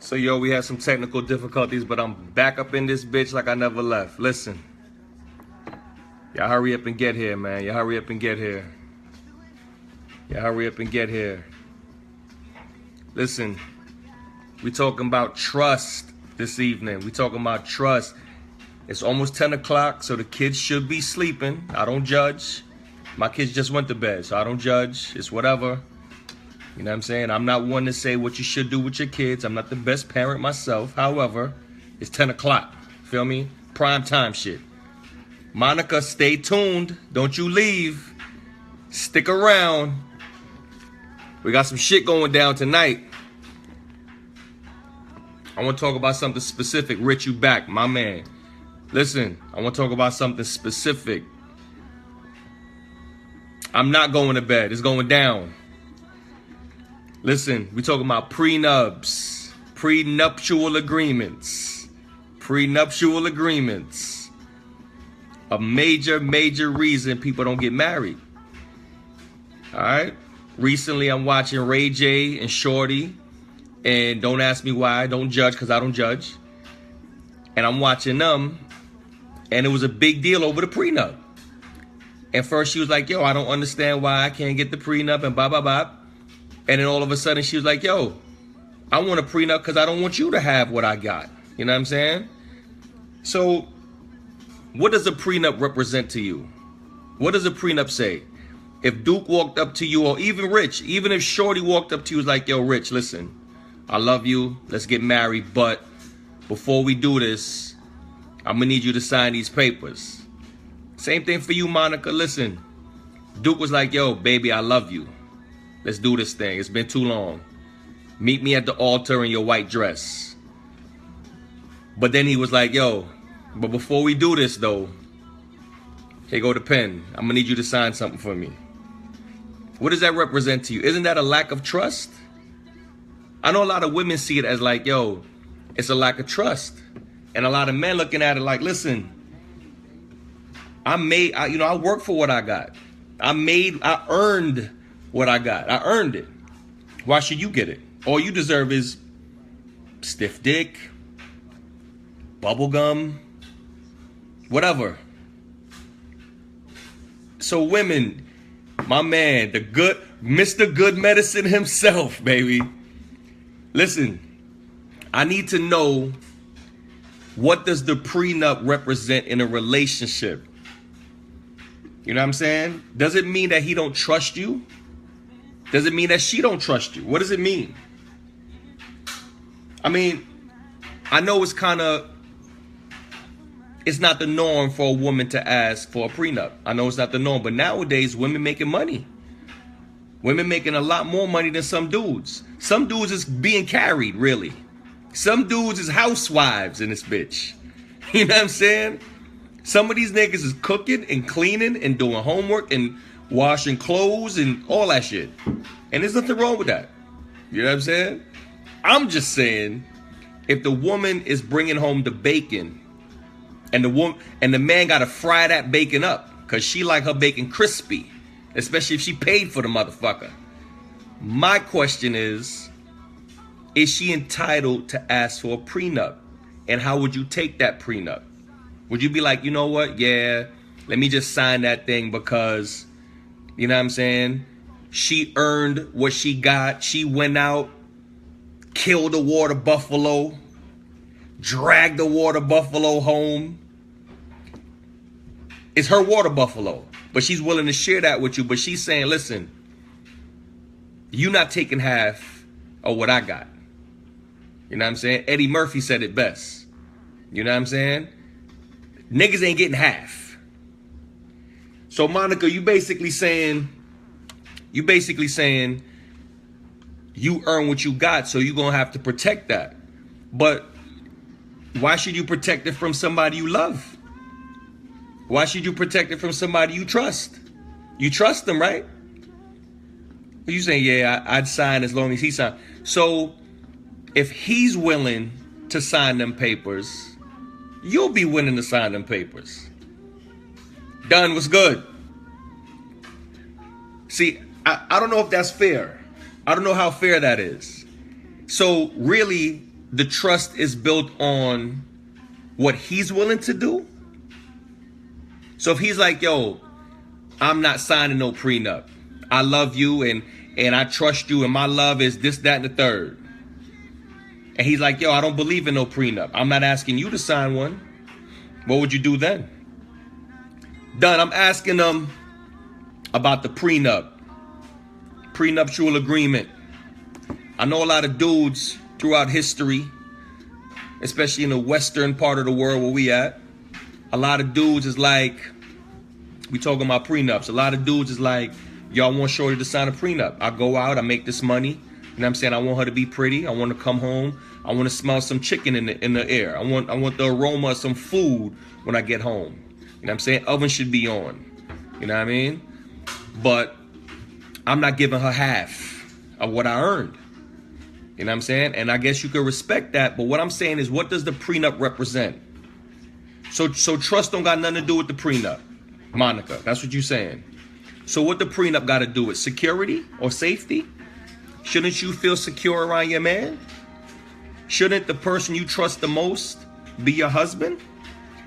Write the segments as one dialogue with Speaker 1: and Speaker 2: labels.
Speaker 1: So yo, we had some technical difficulties, but I'm back up in this bitch like I never left. Listen, y'all hurry up and get here, man. Y'all hurry up and get here. Y'all hurry up and get here. Listen, we talking about trust this evening. We talking about trust. It's almost 10 o'clock, so the kids should be sleeping. I don't judge. My kids just went to bed, so I don't judge. It's whatever. You know what I'm saying? I'm not one to say what you should do with your kids. I'm not the best parent myself. However, it's 10 o'clock. Feel me? Prime time shit. Monica, stay tuned. Don't you leave. Stick around. We got some shit going down tonight. I want to talk about something specific. Rich, you back, my man. Listen, I want to talk about something specific. I'm not going to bed. It's going down. Listen, we talking about prenuptial agreements. Prenuptial agreements. A major reason people don't get married. All right? Recently, I'm watching Ray J and Shorty. And don't ask me why. Don't judge, because I don't judge. And I'm watching them. And it was a big deal over the prenup. And first she was like, yo, I don't understand why I can't get the prenup and blah, blah, blah. And then all of a sudden she was like, yo, I want a prenup because I don't want you to have what I got. You know what I'm saying? So what does a prenup represent to you? What does a prenup say? If Duke walked up to you, or even Rich, even if Shorty walked up to you, was like, yo, Rich, listen, I love you. Let's get married. But before we do this, I'm going to need you to sign these papers. Same thing for you, Monica. Listen, Duke was like, yo, baby, I love you. Let's do this thing. It's been too long. Meet me at the altar in your white dress. But then he was like, yo, but before we do this, though, here go the pen. I'm going to need you to sign something for me. What does that represent to you? Isn't that a lack of trust? I know a lot of women see it as like, yo, it's a lack of trust. And a lot of men looking at it like, listen, I work for what I got. I earned what I got. I earned it. Why should you get it? All you deserve is stiff dick, bubble gum, whatever. So women, my man, Mr. Good Medicine himself, baby. Listen, I need to know, what does the prenup represent in a relationship? You know what I'm saying? Does it mean that he don't trust you? Does it mean that she don't trust you? What does it mean? I mean, I know it's not the norm for a woman to ask for a prenup. I know it's not the norm, but nowadays women making money. Women making a lot more money than some dudes. Some dudes is being carried, really. Some dudes is housewives in this bitch. You know what I'm saying? Some of these niggas is cooking and cleaning and doing homework and washing clothes and all that shit. And there's nothing wrong with that. You know what I'm saying? I'm just saying, if the woman is bringing home the bacon and the man got to fry that bacon up because she like her bacon crispy, especially if she paid for the motherfucker. My question is she entitled to ask for a prenup? And how would you take that prenup? Would you be like, you know what? Yeah, let me just sign that thing because, you know what I'm saying? She earned what she got. She went out, killed a water buffalo, dragged the water buffalo home. It's her water buffalo, but she's willing to share that with you. But she's saying, listen, you're not taking half of what I got. You know what I'm saying? Eddie Murphy said it best. You know what I'm saying? Niggas ain't getting half. So Monica, you basically saying you earn what you got, so you're gonna have to protect that. But why should you protect it from somebody you love? Why should you protect it from somebody you trust? You trust them, right? You saying, yeah, I'd sign as long as he signed. So if he's willing to sign them papers, you'll be willing to sign them papers. Done. What's good? See, I don't know if that's fair. I don't know how fair that is. So really, the trust is built on what he's willing to do. So if he's like, yo, I'm not signing no prenup. I love you and I trust you and my love is this, that, and the third. And he's like, yo, I don't believe in no prenup. I'm not asking you to sign one. What would you do then? Done. I'm asking them about the prenuptial agreement. I know a lot of dudes throughout history, especially in the western part of the world where we at, a lot of dudes is like, we talking about prenups. A lot of dudes is like, y'all want shorty to sign a prenup. I go out, I make this money. You know what I'm saying? I want her to be pretty. I want to come home. I want to smell some chicken in the air. I want the aroma of some food when I get home. You know what I'm saying? Oven should be on. You know what I mean? But I'm not giving her half of what I earned. You know what I'm saying? And I guess you could respect that. But what I'm saying is, what does the prenup represent? So trust don't got nothing to do with the prenup, Monica. That's what you're saying. So what the prenup got to do with security or safety? Shouldn't you feel secure around your man? Shouldn't the person you trust the most be your husband?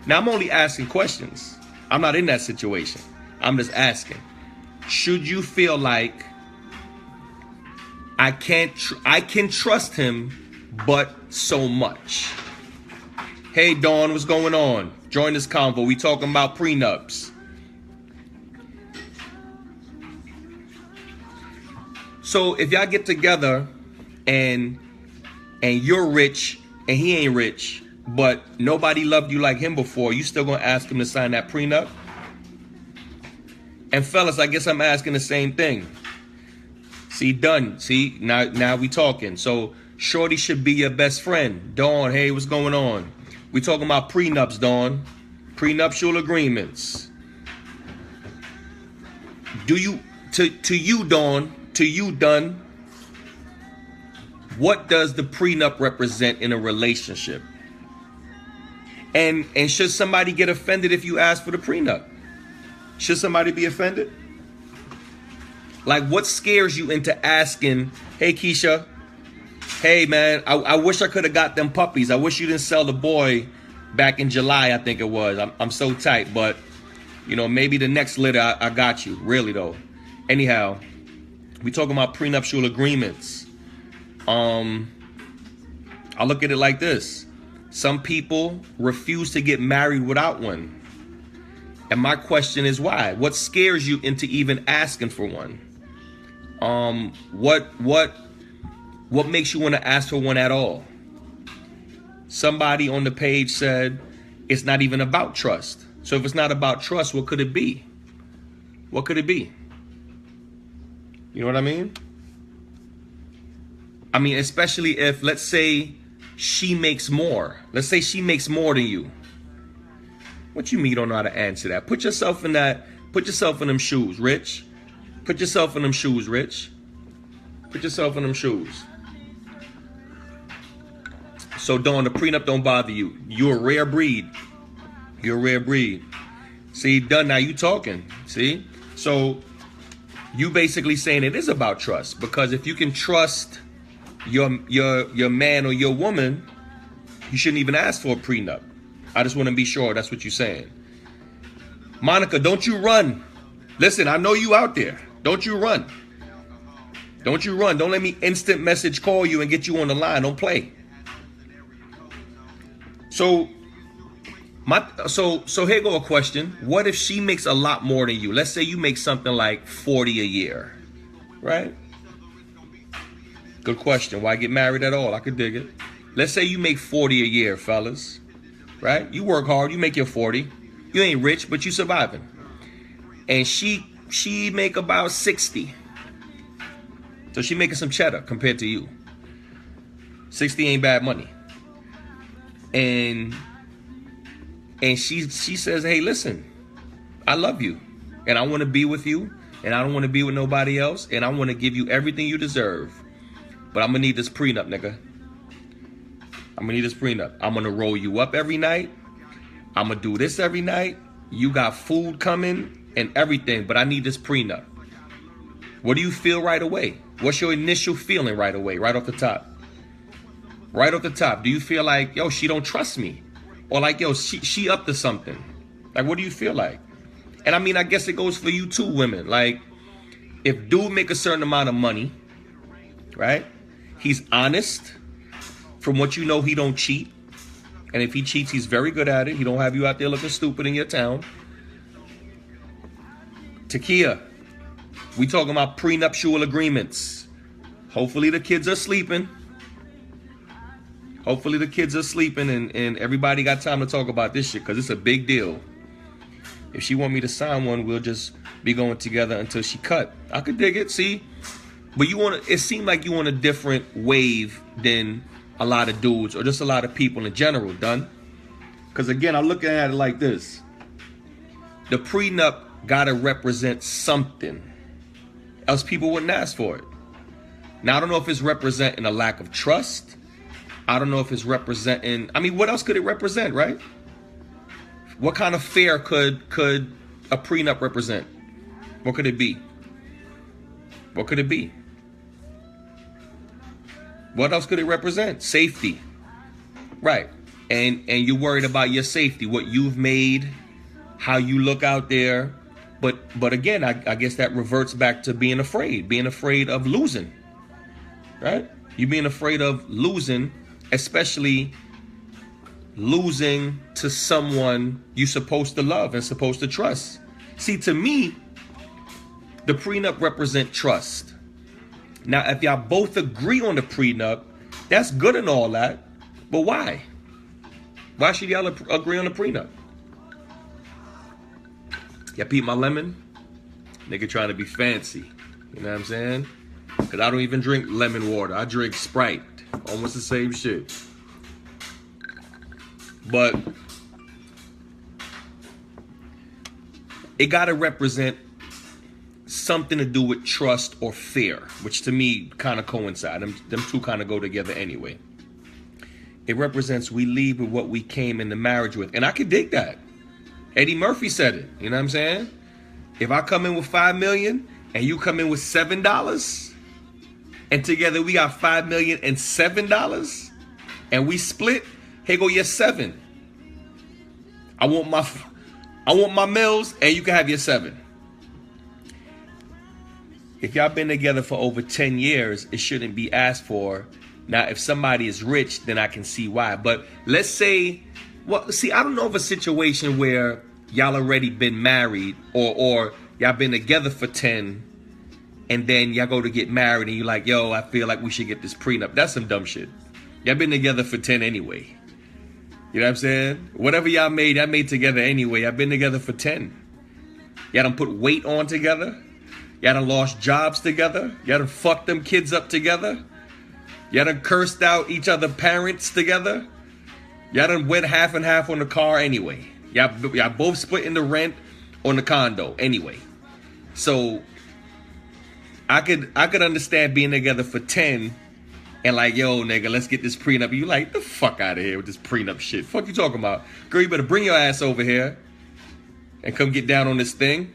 Speaker 1: Now, I'm only asking questions. I'm not in that situation. I'm just asking. Should you feel like I can trust him, but so much? Hey, Dawn, what's going on? Join this convo. We talking about prenups. So if y'all get together and you're rich and he ain't rich, but nobody loved you like him before, you still gonna ask him to sign that prenup? And fellas, I guess I'm asking the same thing. See, done. See, now we talking. So shorty should be your best friend. Dawn, hey, what's going on? We talking about prenups, Dawn. Prenuptial agreements. Do you, to you, Dawn, to you, Dunn, what does the prenup represent in a relationship? And should somebody get offended if you ask for the prenup? Should somebody be offended? Like, what scares you into asking, hey, Keisha, hey, man, I wish I could have got them puppies. I wish you didn't sell the boy back in July, I think it was. I'm so tight, but, you know, maybe the next litter I got you. Really, though. Anyhow, we talking about prenuptial agreements. I look at it like this. Some people refuse to get married without one. And my question is why? What scares you into even asking for one? What makes you want to ask for one at all? Somebody on the page said it's not even about trust. So if it's not about trust, what could it be? What could it be? You know what I mean? I mean, especially if, let's say, she makes more. Let's say she makes more than you. What you mean you don't know how to answer that? Put yourself in them shoes, Rich. Put yourself in them shoes, Rich. Put yourself in them shoes. So, Dawn, the prenup don't bother you. You're a rare breed. You're a rare breed. See, Dunn, now you talking. See? So, you basically saying it is about trust. Because if you can trust your man or your woman, you shouldn't even ask for a prenup. I just want to be sure that's what you're saying. Monica, don't you run. Listen, I know you out there. Don't you run. Don't you run. Don't let me instant message call you and get you on the line. Don't play. So here go a question. What if she makes a lot more than you? Let's say you make something like 40 a year, right? Good question. Why get married at all? I could dig it. Let's say you make 40 a year, fellas, right? You work hard. You make your 40. You ain't rich, but you surviving. And she make about 60. So she making some cheddar compared to you. 60 ain't bad money. And she says, hey, listen, I love you. And I want to be with you. And I don't want to be with nobody else. And I want to give you everything you deserve. But I'm going to need this prenup, nigga. I'm going to need this prenup. I'm going to roll you up every night. I'm going to do this every night. You got food coming and everything. But I need this prenup. What do you feel right away? What's your initial feeling right away, right off the top? Right off the top, do you feel like, yo, she don't trust me? Or like, yo, she up to something? Like, what do you feel like? And I mean, I guess it goes for you too, women. Like, if dude make a certain amount of money, right? He's honest. From what you know, he don't cheat. And if he cheats, he's very good at it. He don't have you out there looking stupid in your town. Takia, we talking about prenuptial agreements. Hopefully the kids are sleeping. Hopefully the kids are sleeping and everybody got time to talk about this shit because it's a big deal. If she want me to sign one, we'll just be going together until she cut. I could dig it, see? But you want to, it seemed like you want a different wave than a lot of dudes or just a lot of people in general, done? Because again, I'm looking at it like this. The prenup got to represent something. Else people wouldn't ask for it. Now, I don't know if it's representing a lack of trust. I don't know if it's representing, I mean, what else could it represent, right? What kind of fear could a prenup represent? What could it be? What could it be? What else could it represent? Safety. Right. And you're worried about your safety, what you've made, how you look out there. But again, I guess that reverts back to being afraid of losing. Right? You being afraid of losing, especially losing to someone you're supposed to love and supposed to trust. See, to me, the prenup represent trust. Now, if y'all both agree on the prenup, that's good and all that, but why? Why should y'all agree on the prenup? Y'all peep my lemon? Nigga trying to be fancy. You know what I'm saying? Because I don't even drink lemon water. I drink Sprite. Almost the same shit. But it got to represent something to do with trust or fear, which to me kind of coincide. Them two kind of go together anyway. It represents we leave with what we came into marriage with. And I could dig that. Eddie Murphy said it. You know what I'm saying? If I come in with $5 million and you come in with $7, and together we got $5 million and $7, and we split, here go your $7. I want my meals, and you can have your $7. If y'all been together for over 10 years, it shouldn't be asked for. Now, if somebody is rich, then I can see why. But let's say, well, see, I don't know of a situation where y'all already been married or y'all been together for 10 and then y'all go to get married and you're like, yo, I feel like we should get this prenup. That's some dumb shit. Y'all been together for 10 anyway. You know what I'm saying? Whatever y'all made together anyway. Y'all been together for 10. Y'all done put weight on together. Y'all done lost jobs together. Y'all done fucked them kids up together. Y'all done cursed out each other parents together. Y'all done went half and half on the car anyway. Y'all both splitting the rent on the condo anyway. So I could understand being together for 10 and like, yo, nigga, let's get this prenup. You like, the fuck out of here with this prenup shit. Fuck you talking about? Girl, you better bring your ass over here and come get down on this thing.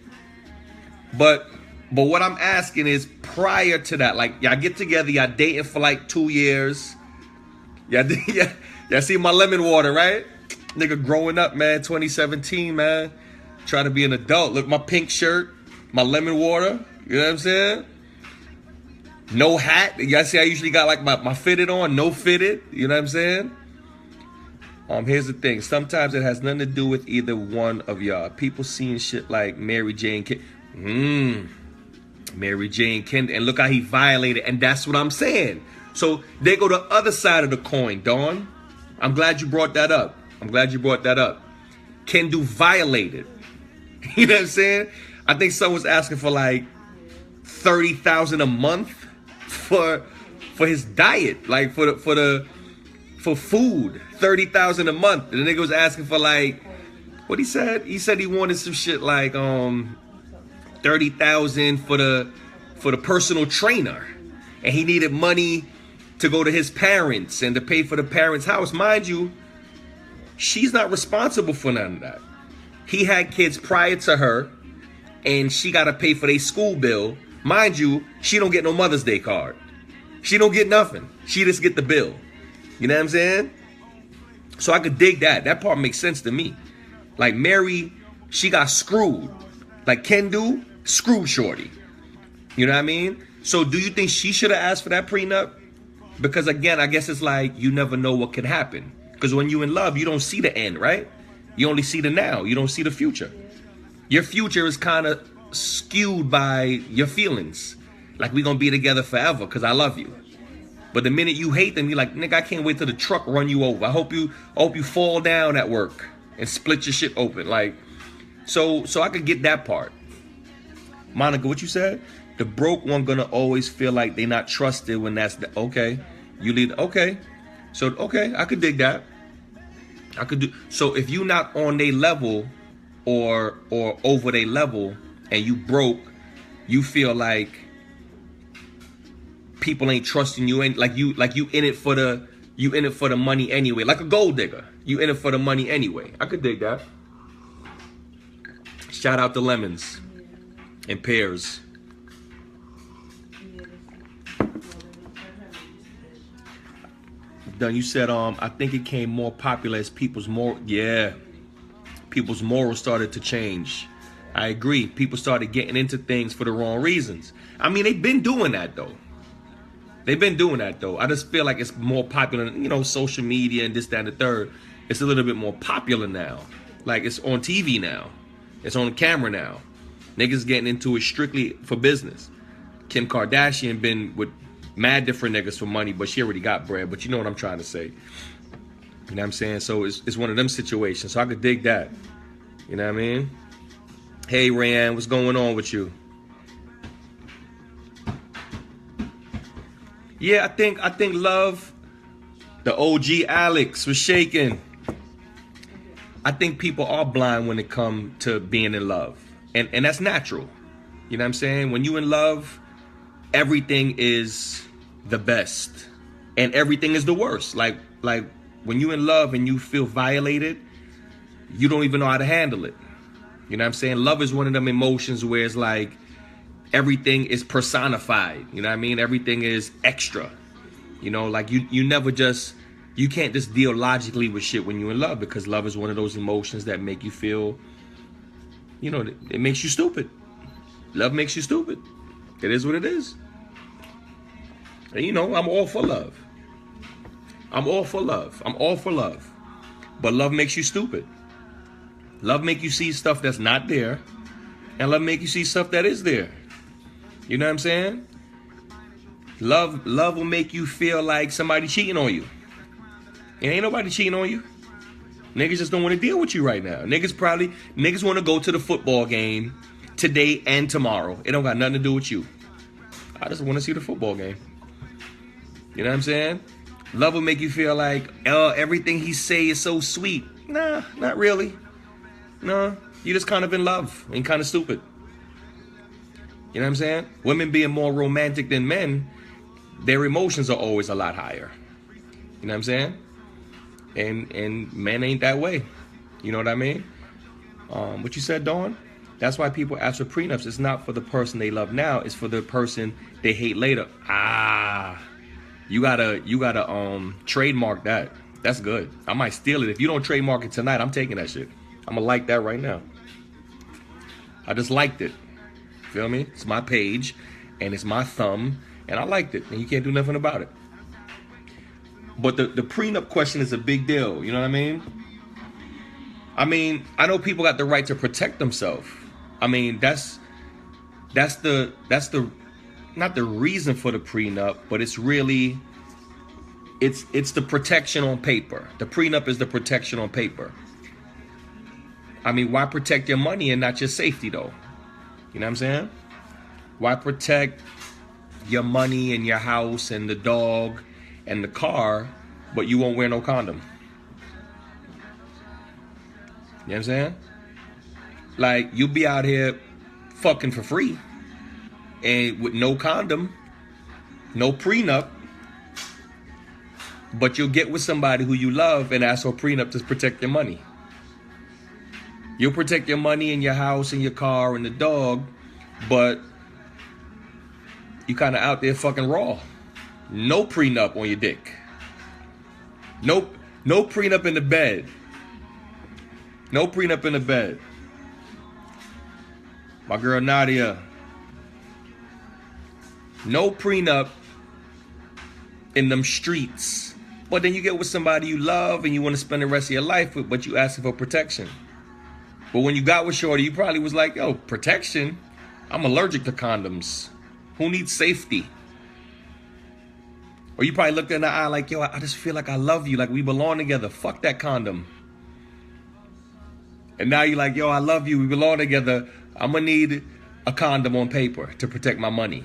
Speaker 1: But what I'm asking is prior to that, like y'all get together, y'all dating for like 2 years. Y'all see my lemon water, right? Nigga growing up, man, 2017, man. Trying to be an adult. Look, my pink shirt, my lemon water. You know what I'm saying? No hat. Y'all see I usually got like my fitted on, no fitted. You know what I'm saying? Here's the thing. Sometimes it has nothing to do with either one of y'all. People seeing shit like Mary Jane Mary Jane Kendall. And look how he violated. And that's what I'm saying. So they go the other side of the coin, Dawn. I'm glad you brought that up. Kendall violated. You know what I'm saying? I think someone's asking for like $30,000 a month for his diet, like for food, $30,000 a month. And the nigga was asking for like, what he said? He said he wanted some shit like $30,000 for the personal trainer, and he needed money to go to his parents and to pay for the parents' house. Mind you, she's not responsible for none of that. He had kids prior to her, and she got to pay for their school bill. Mind you, she don't get no Mother's Day card. She don't get nothing. She just get the bill. You know what I'm saying? So I could dig that. That part makes sense to me. Like Mary, she got screwed. Like Ken do, screwed Shorty. You know what I mean? So do you think she should have asked for that prenup? Because again, I guess it's like you never know what can happen. Because when you're in love, you don't see the end, right? You only see the now. You don't see the future. Your future is kind of skewed by your feelings. Like we gonna be together forever because I love you. But the minute you hate them, you're like, nigga, I can't wait till the truck run you over. I hope you fall down at work and split your shit open. Like, so I could get that part. Monica, what you said? The broke one gonna always feel like they not trusted when that's the okay. You lead okay. So okay, I could dig that. I could do so if you not on their level or over their level and you broke, you feel like people ain't trusting you, ain't like you in it for the money anyway, like a gold digger. You in it for the money anyway. I could dig that. Shout out to lemons and pears. Done. You said I think it came more popular as people's morals started to change. I agree. People started getting into things for the wrong reasons. I mean, they've been doing that though. I just feel like it's more popular, you know, social media and this, that, and the third. It's a little bit more popular now. Like it's on TV now. It's on camera now. Niggas getting into it strictly for business. Kim Kardashian been with mad different niggas for money, but she already got bread. But you know what I'm trying to say. You know what I'm saying? So it's one of them situations. So I could dig that. You know what I mean? Hey, Rayanne, what's going on with you? Yeah, I think love, the OG Alex was shaking. I think people are blind when it comes to being in love. And that's natural. You know what I'm saying? When you in love, everything is the best. And everything is the worst. Like when you in love and you feel violated, you don't even know how to handle it. You know what I'm saying? Love is one of them emotions where it's like everything is personified. You know what I mean? Everything is extra. You know, like you can't just deal logically with shit when you're in love, because love is one of those emotions that make you feel, you know, it makes you stupid. Love makes you stupid. It is what it is. And you know, I'm all for love. I'm all for love. But love makes you stupid. Love make you see stuff that's not there. And love make you see stuff that is there. You know what I'm saying? Love will make you feel like somebody cheating on you. And ain't nobody cheating on you. Niggas just don't want to deal with you right now. Niggas want to go to the football game today and tomorrow. It don't got nothing to do with you. I just want to see the football game. You know what I'm saying? Love will make you feel like, oh, everything he say is so sweet. Nah, not really. No, you just kind of in love and kind of stupid. You know what I'm saying? Women being more romantic than men, their emotions are always a lot higher. You know what I'm saying? And men ain't that way. You know what I mean? What you said, Dawn? That's why people ask for prenups. It's not for the person they love now. It's for the person they hate later. You gotta trademark that. That's good. I might steal it. If you don't trademark it tonight, I'm taking that shit. I'm gonna like that right now. I just liked it. Feel me? It's my page, and it's my thumb, and I liked it, and you can't do nothing about it. But the prenup question is a big deal. You know what I mean? I know people got the right to protect themselves. I mean, that's the not the reason for the prenup, but it's really it's the protection on paper. The prenup is the protection on paper. I mean, why protect your money and not your safety though? You know what I'm saying? Why protect your money and your house and the dog and the car, but you won't wear no condom? You know what I'm saying? Like, you'll be out here fucking for free and with no condom, no prenup, but you'll get with somebody who you love and ask for a prenup to protect your money. You'll protect your money and your house and your car and the dog, but you kind of out there fucking raw. No prenup on your dick. Nope. No prenup in the bed. No prenup in the bed. My girl Nadia. No prenup in them streets. But then you get with somebody you love and you want to spend the rest of your life with, but you asking for protection. But when you got with shorty, you probably was like, yo, protection? I'm allergic to condoms. Who needs safety? Or you probably looked in the eye like, yo, I just feel like I love you, like we belong together. Fuck that condom. And now you're like, yo, I love you, we belong together. I'm gonna need a condom on paper to protect my money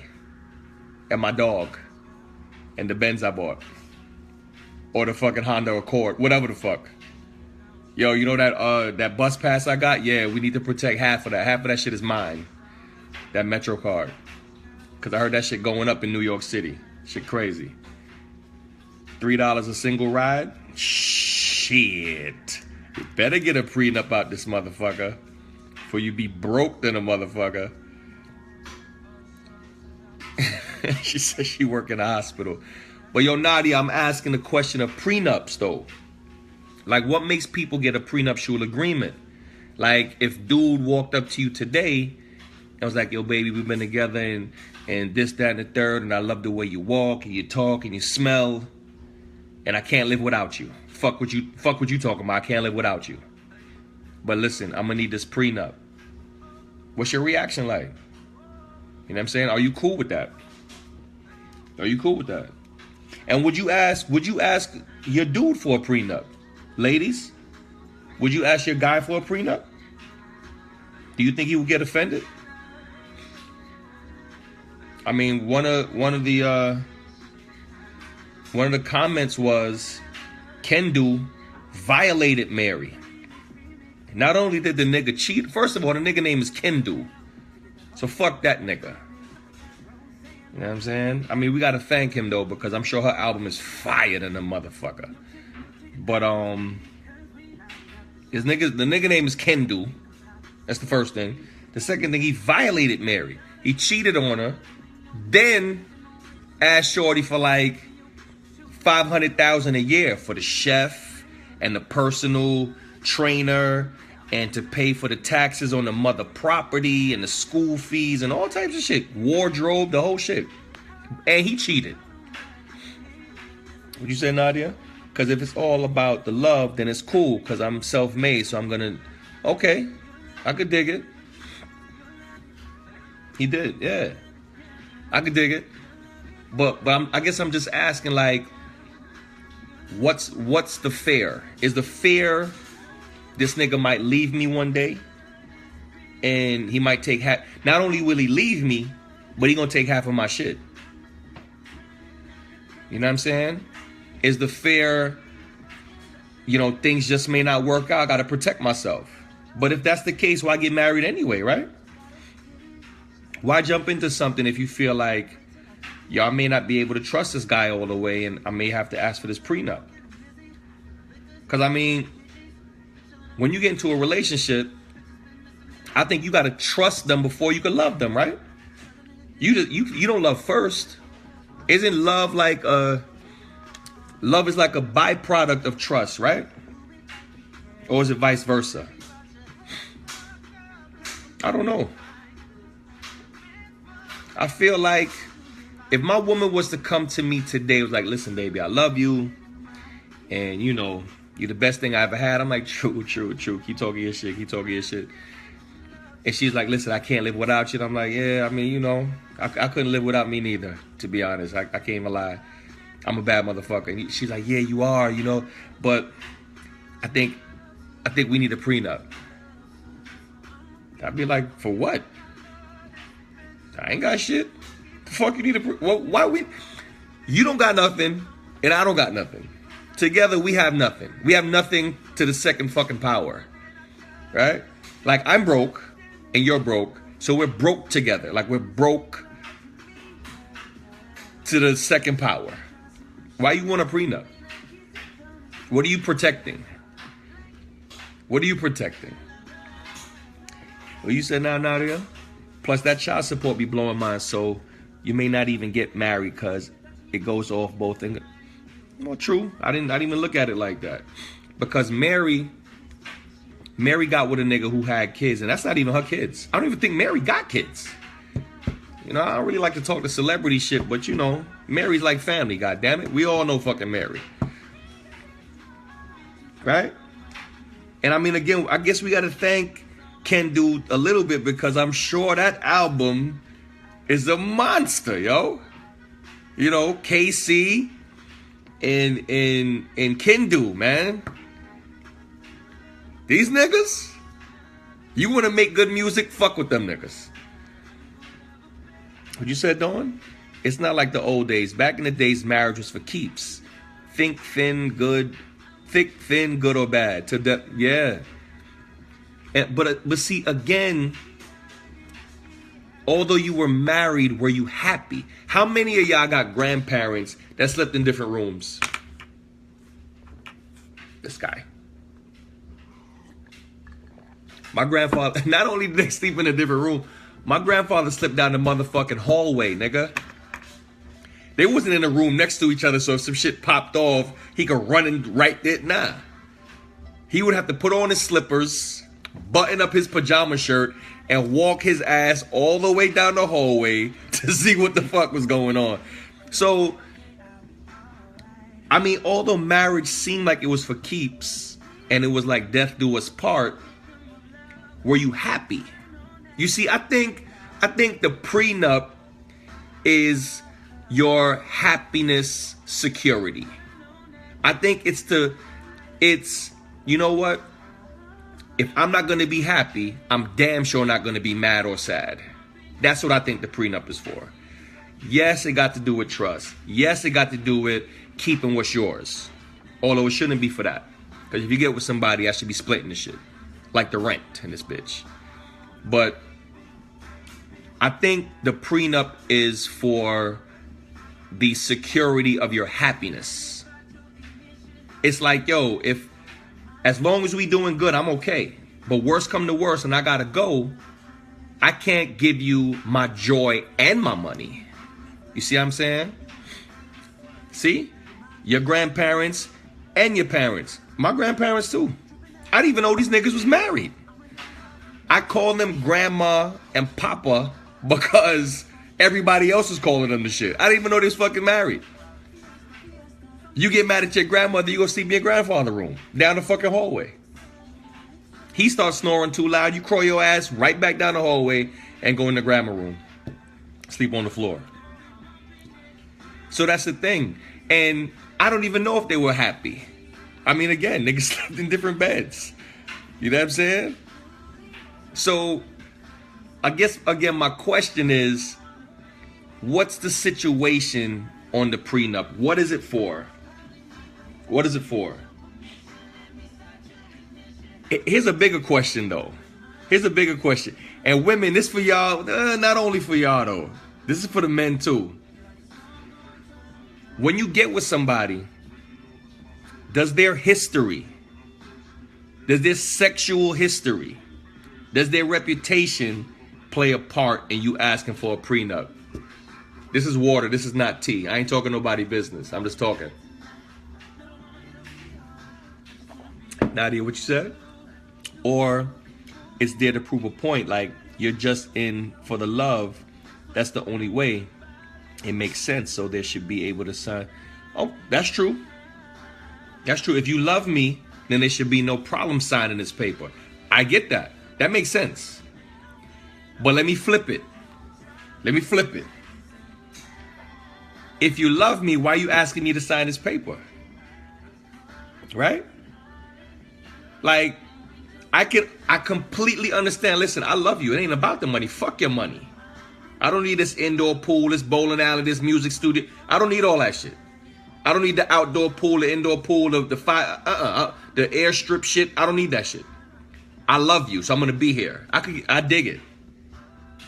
Speaker 1: and my dog and the Benz I bought. Or the fucking Honda Accord, whatever the fuck. Yo, you know that bus pass I got? Yeah, we need to protect half of that. Half of that shit is mine. That Metro card. Because I heard that shit going up in New York City. Shit crazy. $3 a single ride? Shit. You better get a prenup out this motherfucker. For you be broke than a motherfucker. She says she work in a hospital. But yo, Nadia, I'm asking the question of prenups though. Like, what makes people get a prenuptial agreement? Like, if dude walked up to you today and was like, yo, baby, we've been together and this, that, and the third, and I love the way you walk and you talk and you smell, and I can't live without you. Fuck what you talking about. I can't live without you. But listen, I'm gonna need this prenup. What's your reaction like? You know what I'm saying? Are you cool with that? Are you cool with that? And would you ask your dude for a prenup? Ladies, would you ask your guy for a prenup? Do you think he would get offended? I mean, one of the comments was Kendu violated Mary. Not only did the nigga cheat, first of all, the nigga name is Kendu. So fuck that nigga. You know what I'm saying? I mean, we gotta thank him though, because I'm sure her album is fire than a motherfucker. But the nigga name is Kendu. That's the first thing. The second thing, he violated Mary. He cheated on her, then asked shorty for like $500,000 a year for the chef and the personal trainer and to pay for the taxes on the mother property and the school fees and all types of shit. Wardrobe, the whole shit. And he cheated. Would you say, Nadia? Because if it's all about the love, then it's cool because I'm self-made, so I'm gonna, okay, I could dig it. He did, yeah. I could dig it. But I guess I'm just asking, like, what's the fair? Is the fair this nigga might leave me one day and he might take half? Not only will he leave me, but he gonna take half of my shit. You know what I'm saying? Is the fair, you know, things just may not work out, I gotta protect myself. But if that's the case, why get married anyway, right? Why jump into something if you feel like y'all may not be able to trust this guy all the way and I may have to ask for this prenup? Because, I mean, when you get into a relationship, I think you got to trust them before you can love them, right? You don't love first. Isn't love like love is like a byproduct of trust, right? Or is it vice versa? I don't know. I feel like if my woman was to come to me today, was like, listen, baby, I love you. And, you know, you're the best thing I ever had. I'm like, true. Keep talking your shit. And she's like, listen, I can't live without you. And I'm like, yeah, I mean, you know, I couldn't live without me neither, to be honest. I can't even lie. I'm a bad motherfucker. And she's like, yeah, you are, you know. But I think we need a prenup. I'd be like, for what? I ain't got shit. The fuck you need a why we? You don't got nothing, and I don't got nothing. Together we have nothing. We have nothing to the second fucking power, right? Like I'm broke, and you're broke, so we're broke together. Like we're broke to the second power. Why you want a prenup? What are you protecting? What are you protecting? Well, you said now, Nadia. Plus, that child support be blowing mine, so you may not even get married because it goes off both. Well, true. I didn't even look at it like that. Because Mary got with a nigga who had kids, and that's not even her kids. I don't even think Mary got kids. You know, I don't really like to talk to celebrity shit, but you know, Mary's like family, goddammit. We all know fucking Mary. Right? And I mean, again, I guess we gotta thank Ken Dude a little bit, because I'm sure that album is a monster, yo. You know, KC and Kendu, man. These niggas, you want to make good music, fuck with them niggas. What you said, Dawn? It's not like the old days. Back in the days, marriage was for keeps. Think thin, good, thick, thin, good or bad. Yeah. But see, again, although you were married, were you happy? How many of y'all got grandparents that slept in different rooms? This guy. My grandfather, not only did they sleep in a different room, my grandfather slept down the motherfucking hallway, nigga. They wasn't in a room next to each other, so if some shit popped off, he could run in right there. Nah. He would have to put on his slippers, button up his pajama shirt, and walk his ass all the way down the hallway to see what the fuck was going on. So, I mean, although marriage seemed like it was for keeps, and it was like death do us part, were you happy? You see, I think the prenup is your happiness security. I think it's you know what? If I'm not going to be happy, I'm damn sure not going to be mad or sad. That's what I think the prenup is for. Yes, it got to do with trust. Yes, it got to do with keeping what's yours. Although it shouldn't be for that. Because if you get with somebody, I should be splitting the shit. Like the rent in this bitch. But I think the prenup is for the security of your happiness. It's like, yo, as long as we doing good, I'm okay. But worst come to worst and I gotta go, I can't give you my joy and my money. You see what I'm saying? See? Your grandparents and your parents. My grandparents too. I didn't even know these niggas was married. I call them grandma and papa because everybody else is calling them the shit. I didn't even know they was fucking married. You get mad at your grandmother, you go sleep in your grandfather's room, down the fucking hallway. He starts snoring too loud, you crawl your ass right back down the hallway and go in the grandma room. Sleep on the floor. So that's the thing. And I don't even know if they were happy. I mean, again, niggas slept in different beds. You know what I'm saying? So, I guess, again, my question is, what's the situation on the prenup? What is it for? What is it for? Here's a bigger question, though. Here's a bigger question. And women, this for y'all, not only for y'all, though. This is for the men, too. When you get with somebody, does their history, does their sexual history, does their reputation play a part in you asking for a prenup? This is water. This is not tea. I ain't talking nobody business. I'm just talking. Nadia, what you said? Or it's there to prove a point, like you're just in for the love. That's the only way it makes sense. So there should be able to sign. Oh, that's true. That's true. If you love me, then there should be no problem signing this paper. I get that. That makes sense. But let me flip it. Let me flip it. If you love me, why are you asking me to sign this paper? Right? Like, I completely understand. Listen, I love you. It ain't about the money. Fuck your money. I don't need this indoor pool, this bowling alley, this music studio. I don't need all that shit. I don't need the outdoor pool, the indoor pool, the airstrip shit. I don't need that shit. I love you, so I'm gonna be here. I dig it.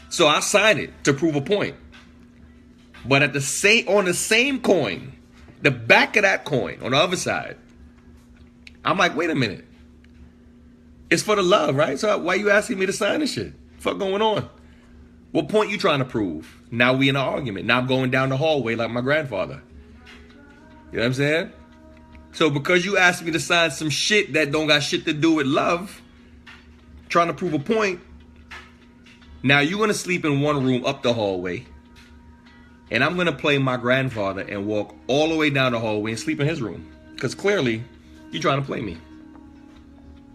Speaker 1: So I sign it to prove a point. But on the same coin, the back of that coin, on the other side, I'm like, wait a minute. It's for the love, right? So why you asking me to sign this shit? Fuck going on? What point you trying to prove? Now we in an argument. Now I'm going down the hallway like my grandfather. You know what I'm saying? So because you asked me to sign some shit that don't got shit to do with love, trying to prove a point, now you're going to sleep in one room up the hallway, and I'm going to play my grandfather and walk all the way down the hallway and sleep in his room. Because clearly, you're trying to play me.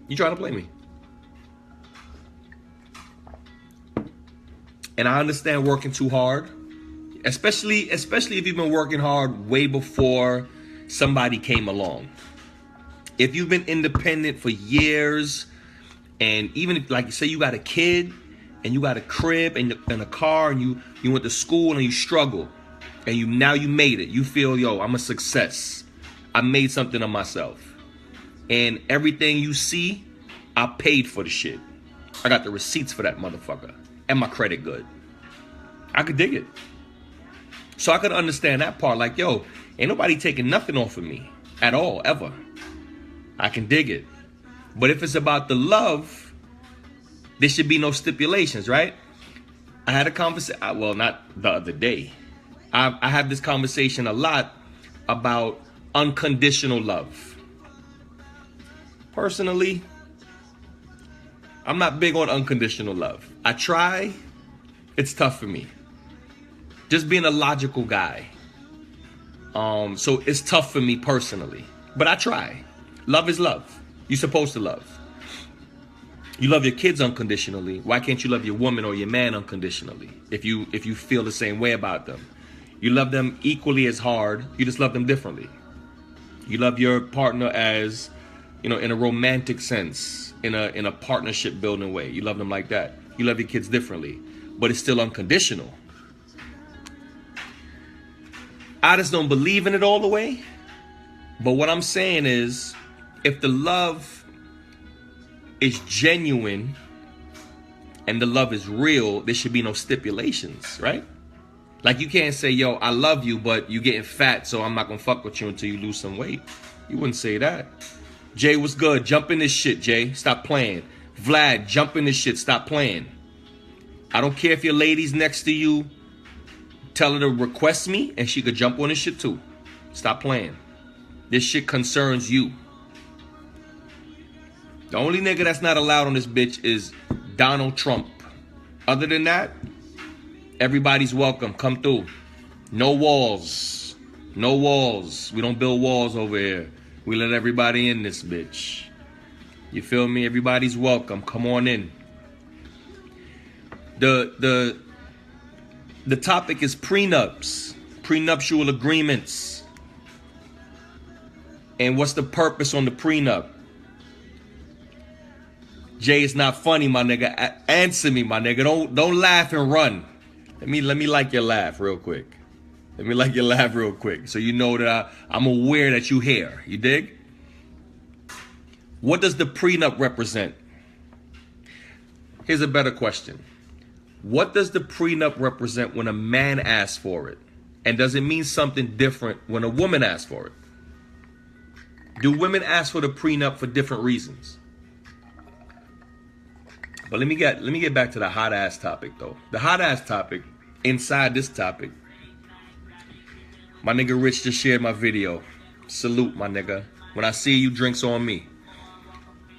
Speaker 1: You're trying to play me. And I understand working too hard, especially if you've been working hard way before somebody came along. If you've been independent for years, and even if, like, say you got a kid and you got a crib and a car, and you went to school and you struggle, and now you made it. You feel, yo, I'm a success. I made something of myself. And everything you see, I paid for the shit. I got the receipts for that motherfucker. And my credit good. I could dig it. So I could understand that part. Like, yo, ain't nobody taking nothing off of me at all, ever. I can dig it. But if it's about the love, there should be no stipulations, right? I had a conversation, well, not the other day. I have this conversation a lot about unconditional love. Personally, I'm not big on unconditional love. I try. It's tough for me. Just being a logical guy. So it's tough for me personally. But I try. Love is love. You're supposed to love. You love your kids unconditionally. Why can't you love your woman or your man unconditionally? If you feel the same way about them. You love them equally as hard. You just love them differently. You love your partner as, in a romantic sense, in a partnership building way. You love them like that. You love your kids differently, but it's still unconditional. I just don't believe in it all the way. But what I'm saying is, if the love is genuine and the love is real, there should be no stipulations, right? Like, you can't say, yo, I love you, but you getting fat, so I'm not gonna fuck with you until you lose some weight. You wouldn't say that. Jay, what's good? Jump in this shit, Jay. Stop playing. Vlad, jump in this shit. Stop playing. I don't care if your lady's next to you. Tell her to request me, and she could jump on this shit too. Stop playing. This shit concerns you. The only nigga that's not allowed on this bitch is Donald Trump. Other than that, everybody's welcome. Come through. No walls. No walls. We don't build walls over here. We let everybody in this bitch. You feel me? Everybody's welcome. Come on in. The topic is prenups. Prenuptial agreements. And what's the purpose on the prenup? Jay, it's not funny, my nigga. Answer me, my nigga. Don't laugh and run. Let me like your laugh real quick. Let me like your laugh real quick, so you know that I'm aware that you here. You dig? What does the prenup represent? Here's a better question. What does the prenup represent when a man asks for it? And does it mean something different when a woman asks for it? Do women ask for the prenup for different reasons? But let me get back to the hot ass topic though. The hot ass topic, inside this topic, my nigga Rich just shared my video. Salute, my nigga. When I see you, drinks on me.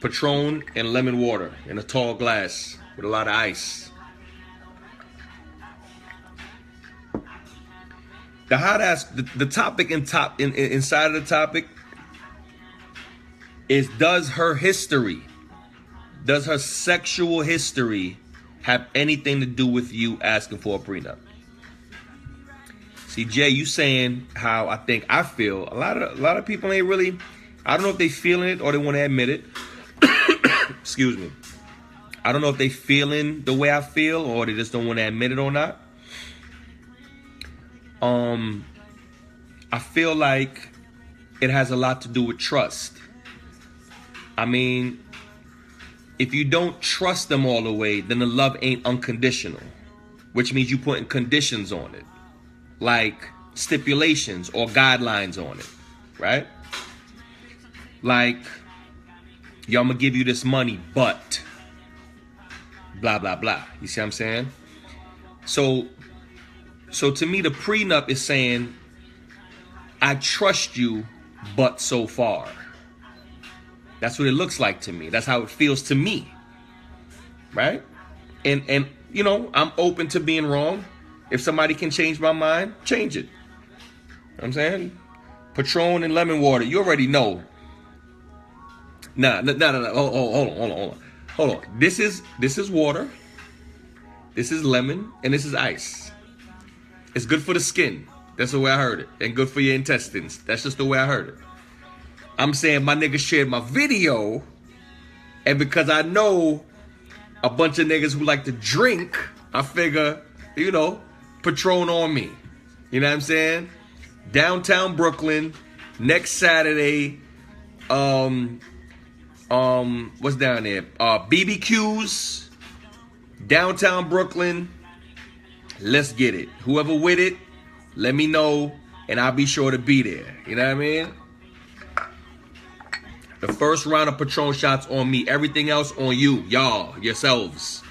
Speaker 1: Patron and lemon water in a tall glass with a lot of ice. The hot ass, the topic inside of the topic is, does her sexual history have anything to do with you asking for a prenup? See, Jay, you saying how I think I feel. A lot of people ain't really, I don't know if they feeling it or they want to admit it. Excuse me. I don't know if they feeling the way I feel or they just don't want to admit it or not. I feel like it has a lot to do with trust. I mean, if you don't trust them all the way, then the love ain't unconditional, which means you putting conditions on it, like stipulations or guidelines on it, right? Like, yo, I'm gonna give you this money, but blah, blah, blah. You see what I'm saying? So to me, the prenup is saying, I trust you, but so far. That's what it looks like to me. That's how it feels to me. Right? And you know, I'm open to being wrong. If somebody can change my mind, change it. You know what I'm saying? Patron and lemon water. You already know. Nah. Hold on. This is water. This is lemon, and this is ice. It's good for the skin. That's the way I heard it. And good for your intestines. That's just the way I heard it. I'm saying my nigga shared my video, and because I know a bunch of niggas who like to drink, I figure, you know, Patron on me. You know what I'm saying? Downtown Brooklyn, next Saturday, what's down there? BBQs, downtown Brooklyn. Let's get it. Whoever with it, let me know, and I'll be sure to be there. You know what I mean? The first round of Patron shots on me. Everything else on you. Y'all. Yourselves.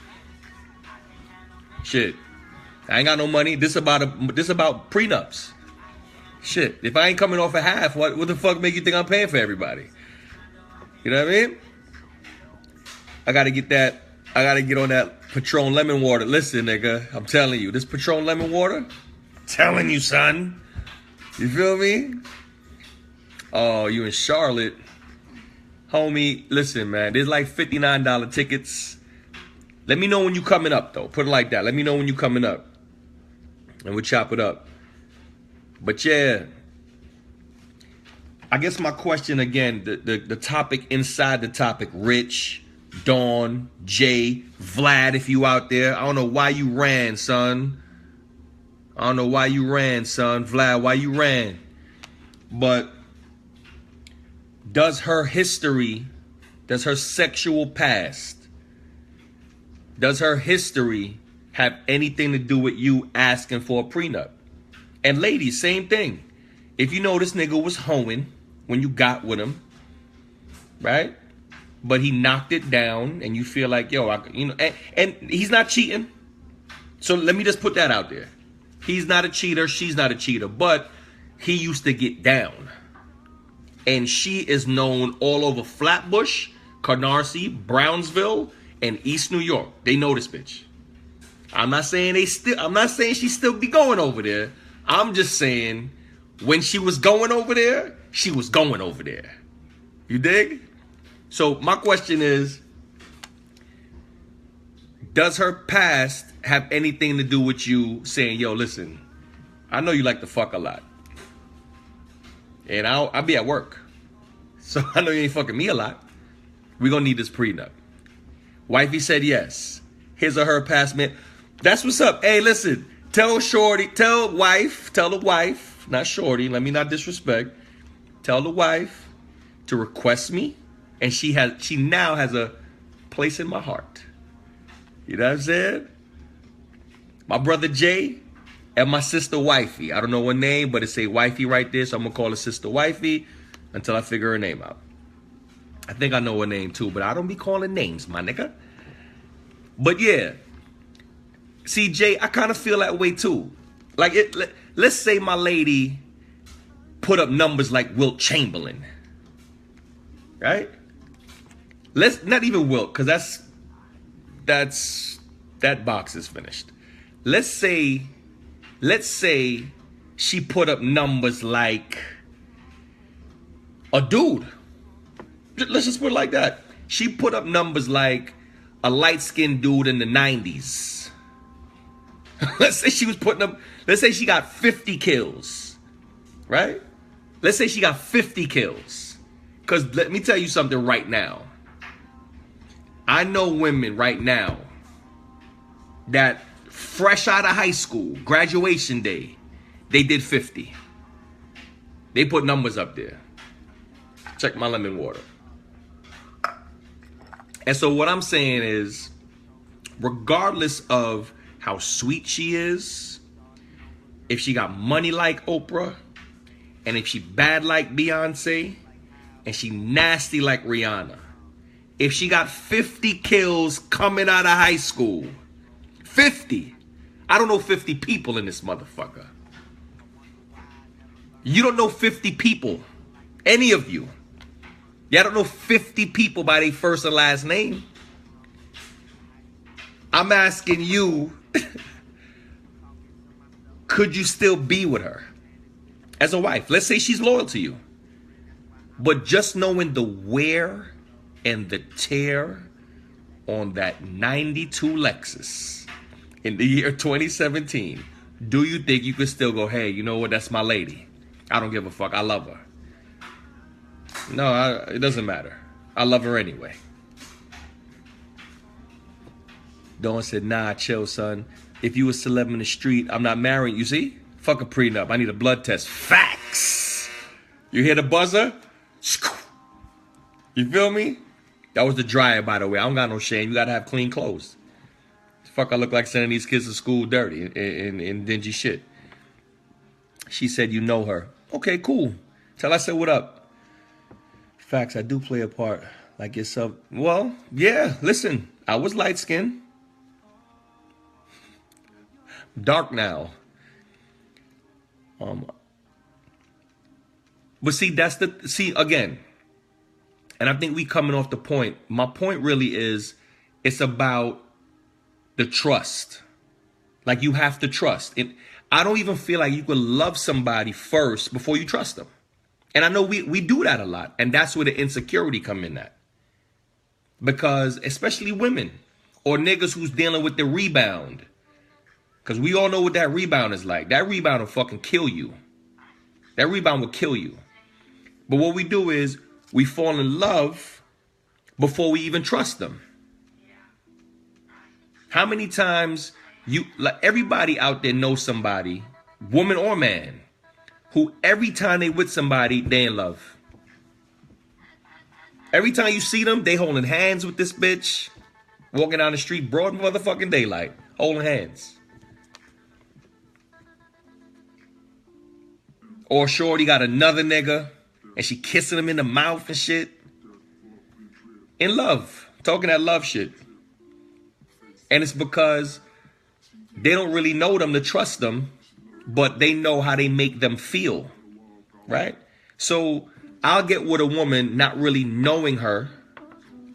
Speaker 1: Shit. I ain't got no money. This about prenups. Shit. If I ain't coming off a half, what the fuck make you think I'm paying for everybody? You know what I mean? I gotta get on that Patron lemon water. Listen, nigga. I'm telling you. This Patron lemon water. Telling you, son. You feel me? Oh, you in Charlotte. Homie, listen, man, there's like $59 tickets. Let me know when you coming up, though. Put it like that. Let me know when you coming up. And we'll chop it up. But yeah, I guess my question again, the topic inside the topic, Rich, Dawn, Jay, Vlad, if you out there. I don't know why you ran, son. Vlad, why you ran? But does her history, does her sexual past, does her history have anything to do with you asking for a prenup? And ladies, same thing. If you know this nigga was hoeing when you got with him, right? But he knocked it down and you feel like, yo, and he's not cheating. So let me just put that out there. He's not a cheater. She's not a cheater. But he used to get down. And she is known all over Flatbush, Canarsie, Brownsville, and East New York. They know this bitch. I'm not saying she still be going over there. I'm just saying when she was going over there, she was going over there. You dig? So my question is, does her past have anything to do with you saying, yo, listen, I know you like to fuck a lot. And I'll be at work. So I know you ain't fucking me a lot. We're going to need this prenup. Wifey said yes. His or her past man. That's what's up. Hey, listen. Tell the wife, not shorty, let me not disrespect. Tell the wife to request me. And she now has a place in my heart. You know what I'm saying? My brother Jay and my sister Wifey. I don't know her name, but it say Wifey right there, so I'm gonna call her sister Wifey until I figure her name out. I think I know her name too, but I don't be calling names, my nigga. But yeah, see Jay, I kind of feel that way too. Like let's say my lady put up numbers like Wilt Chamberlain, right? Let's not even Wilt, because that box is finished. Let's say she put up numbers like a dude. Let's just put it like that. She put up numbers like a light-skinned dude in the 90s. Let's say she got 50 kills, right? Let's say she got 50 kills. Because let me tell you something right now. I know women right now that fresh out of high school, graduation day, they did 50. They put numbers up there. Check my lemon water. And so what I'm saying is, regardless of how sweet she is, if she got money like Oprah, and if she bad like Beyonce, and she nasty like Rihanna, if she got 50 kills coming out of high school, 50. I don't know 50 people in this motherfucker. You don't know 50 people Any of you. Y'all don't know 50 people by their first and last name. I'm asking you, could you still be with her as a wife? Let's say she's loyal to you. But just knowing the wear and the tear on that 92 Lexus in the year 2017, do you think you could still go, hey, you know what, that's my lady. I don't give a fuck, I love her. No, it doesn't matter. I love her anyway. Dawn said, nah, chill, son. If you was celeb in the street, I'm not marrying you. See? Fuck a prenup. I need a blood test. Facts. You hear the buzzer? You feel me? That was the dryer, by the way. I don't got no shame. You gotta have clean clothes. Fuck, I look like sending these kids to school dirty and dingy shit. She said, you know her. Okay, cool. Tell her I said, what up? Facts, I do play a part. Like yourself. Well, yeah, listen. I was light-skinned. Dark now. But see, again, and I think we coming off the point. My point really is, it's about the trust. Like, you have to trust. I don't even feel like you could love somebody first before you trust them. And I know we do that a lot. And that's where the insecurity come in at. Because especially women or niggas who's dealing with the rebound. Because we all know what that rebound is like. That rebound will fucking kill you. That rebound will kill you. But what we do is we fall in love before we even trust them. How many times everybody out there knows somebody, woman or man, who every time they with somebody, they in love. Every time you see them, they holding hands with this bitch, walking down the street, broad motherfucking daylight, holding hands. Or shorty got another nigga and she kissing him in the mouth and shit. In love. Talking that love shit. And it's because they don't really know them to trust them, but they know how they make them feel. Right? So I'll get with a woman not really knowing her.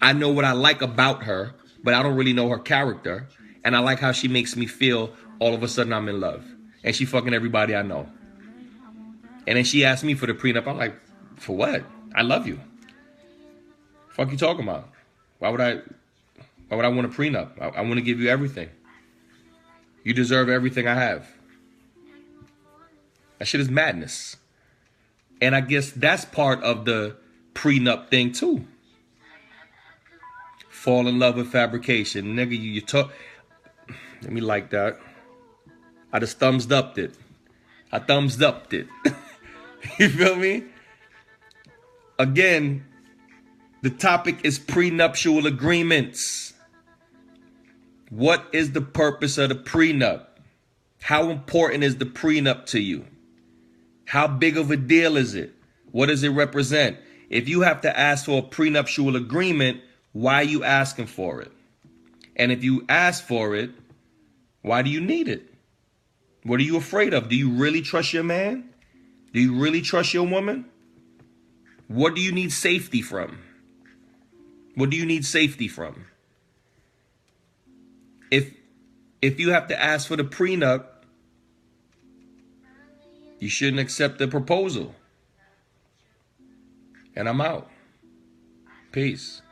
Speaker 1: I know what I like about her, but I don't really know her character. And I like how she makes me feel. All of a sudden I'm in love. And she fucking everybody I know. And then she asked me for the prenup. I'm like, for what? I love you. Fuck you talking about? Why would I want a prenup? I want to give you everything. You deserve everything I have. That shit is madness. And I guess that's part of the prenup thing too. Fall in love with fabrication. Nigga, you talk. Let me like that. I just thumbs upped it. I thumbs upped it. You feel me? Again, the topic is prenuptial agreements. What is the purpose of the prenup? How important is the prenup to you? How big of a deal is it? What does it represent? If you have to ask for a prenuptial agreement, why are you asking for it? And if you ask for it, why do you need it? What are you afraid of? Do you really trust your man? Do you really trust your woman? What do you need safety from? What do you need safety from? If you have to ask for the prenup, you shouldn't accept the proposal. And I'm out. Peace.